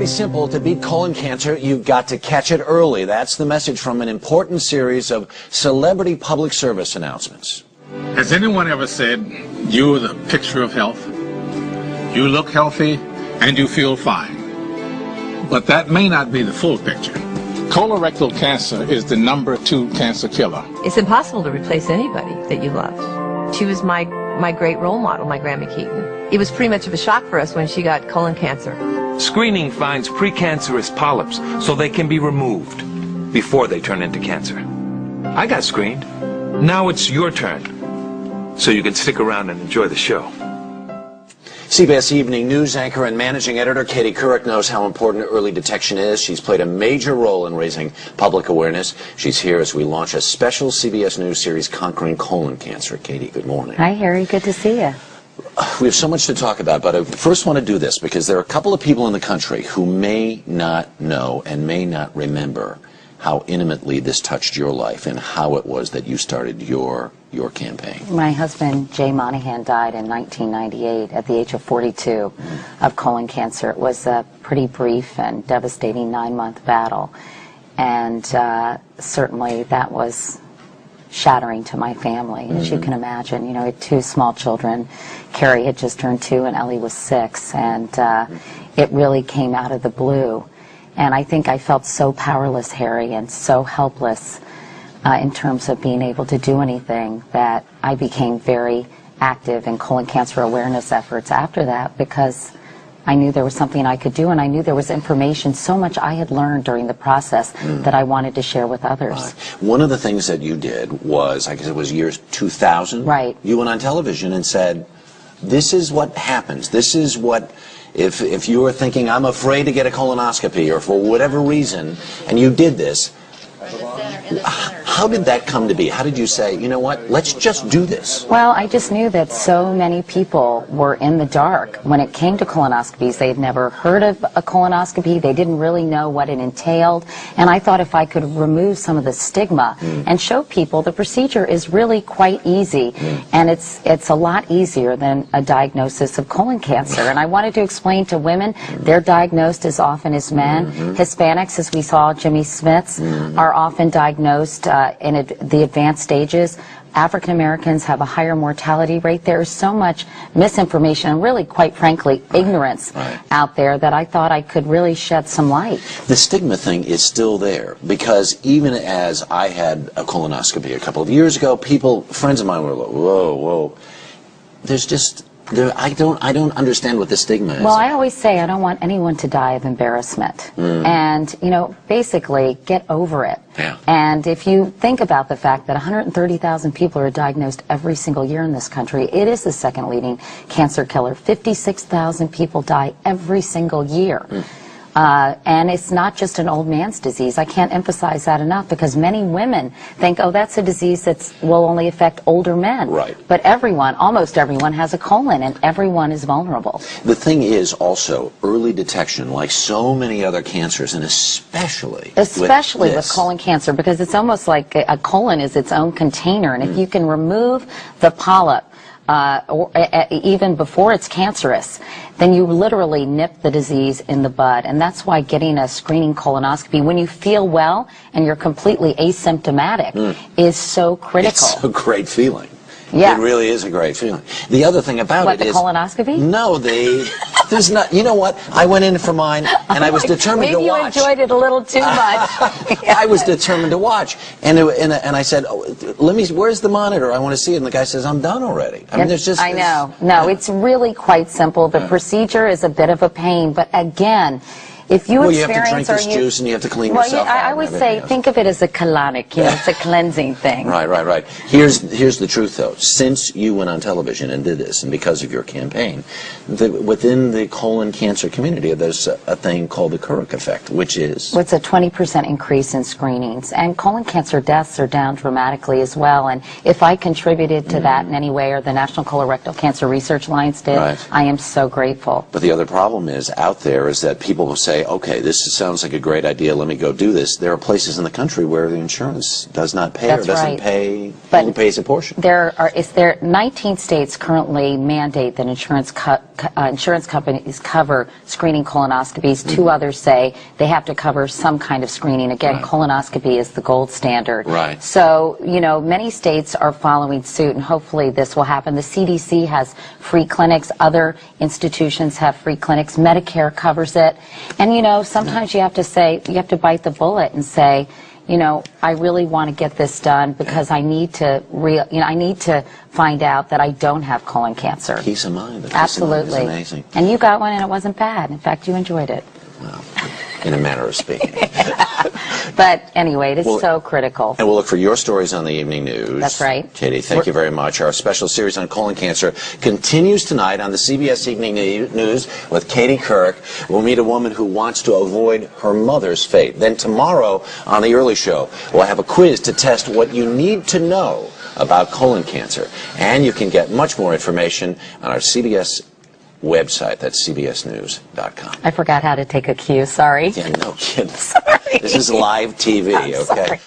pretty simple. To beat colon cancer, you've got to catch it early. That's the message from an important series of celebrity public service announcements. Has anyone ever said, you're the picture of health? You look healthy and you feel fine. But that may not be the full picture. Colorectal cancer is the #2 cancer killer. It's impossible to replace anybody that you love. She was my great role model, my Grandma Keaton. It was pretty much of a shock for us when she got colon cancer. Screening finds precancerous polyps so they can be removed before they turn into cancer. I got screened. Now it's your turn. So you can stick around and enjoy the show. CBS Evening News anchor and managing editor Katie Couric knows how important early detection is. She's played a major role in raising public awareness. She's here as we launch a special CBS News series, Conquering Colon Cancer. Katie, good morning. Hi, Harry. Good to see you. We have so much to talk about, but I first want to do this because there are a couple of people in the country who may not know and may not remember how intimately this touched your life and how it was that you started your campaign. My husband, Jay Monahan, died in 1998 at the age of 42 of colon cancer. It was a pretty brief and devastating 9-month battle, and certainly that was shattering to my family, as you can imagine. You know, I had 2 small children. Carrie had just turned 2 and Ellie was 6, and it really came out of the blue. And I think I felt so powerless, Harry, and so helpless in terms of being able to do anything that I became very active in colon cancer awareness efforts after that, because I knew there was something I could do, and I knew there was information, so much I had learned during the process that I wanted to share with others. Right. One of the things that you did was, I guess it was years 2000, right? You went on television and said, this is what happens. This is what... If you were thinking, I'm afraid to get a colonoscopy, or for whatever reason, and you did this, how did that come to be? How did you say, you know what, let's just do this? Well, I just knew that so many people were in the dark when it came to colonoscopies. They had never heard of a colonoscopy. They didn't really know what it entailed. And I thought if I could remove some of the stigma and show people the procedure is really quite easy, and it's a lot easier than a diagnosis of colon cancer. And I wanted to explain to women, they're diagnosed as often as men. Hispanics, as we saw, Jimmy Smiths, are often diagnosed in the advanced stages. African Americans have a higher mortality rate. There is so much misinformation and really, quite frankly, ignorance out there that I thought I could really shed some light. The stigma thing is still there, because even as I had a colonoscopy a couple of years ago, friends of mine were like, whoa, whoa. There's just... I don't understand what the stigma is. Well, I always say I don't want anyone to die of embarrassment. And, you know, basically get over it. Yeah. And if you think about the fact that 130,000 people are diagnosed every single year in this country, it is the second leading cancer killer. 56,000 people die every single year. And it's not just an old man's disease. I can't emphasize that enough, because many women think, oh, that's a disease that will only affect older men. Right. But everyone, almost everyone, has a colon, and everyone is vulnerable. The thing is also early detection, like so many other cancers, and especially with colon cancer, because it's almost like a colon is its own container, and if you can remove the polyp, even before it's cancerous, then you literally nip the disease in the bud. And that's why getting a screening colonoscopy when you feel well and you're completely asymptomatic is so critical. It's a great feeling. Yeah. It really is a great feeling. The other thing about What, it is... the colonoscopy? No, there's not... You know what? I went in for mine, and I was determined to watch. Maybe you enjoyed it a little too much. I was determined to watch. And I said, oh, where's the monitor? I want to see it. And the guy says, I'm done already. I mean, there's just... I know. No, it's really quite simple. The procedure is a bit of a pain, but again... If you you have to drink this juice and you have to clean yourself out. I always say, think of it as a colonic, you know, it's a cleansing thing. Right. Here's the truth, though. Since you went on television and did this, and because of your campaign, within the colon cancer community, there's a thing called the Couric effect, which is... It's a 20% increase in screenings, and colon cancer deaths are down dramatically as well. And if I contributed to that in any way, or the National Colorectal Cancer Research Alliance did, I am so grateful. But the other problem is out there is that people will say, say, okay, sounds like a great idea, let me go do this, there are places in the country where the insurance does not pay That's or doesn't right. pay, But only pays a portion. There 19 states currently mandate that insurance companies cover screening colonoscopies. 2 others say they have to cover some kind of screening. Again, Right. colonoscopy is the gold standard. Right. So, many states are following suit, and hopefully this will happen. The CDC has free clinics. Other institutions have free clinics. Medicare covers it. And, sometimes you have to bite the bullet and say, I really want to get this done because I need to find out that I don't have colon cancer. Peace of mind. Absolutely. Is amazing. And you got one and it wasn't bad. In fact, you enjoyed it. Well, in a manner of speaking. But anyway, it is Well, so critical. And we'll look for your stories on the evening news. That's right. Katie, thank you very much. Our special series on colon cancer continues tonight on the CBS Evening News with Katie Couric. We'll meet a woman who wants to avoid her mother's fate. Then tomorrow on The Early Show, we'll have a quiz to test what you need to know about colon cancer. And you can get much more information on our CBS website. That's cbsnews.com. I forgot how to take a cue. Sorry. Yeah, no kidding. Sorry. This is live TV, I'm okay? sorry.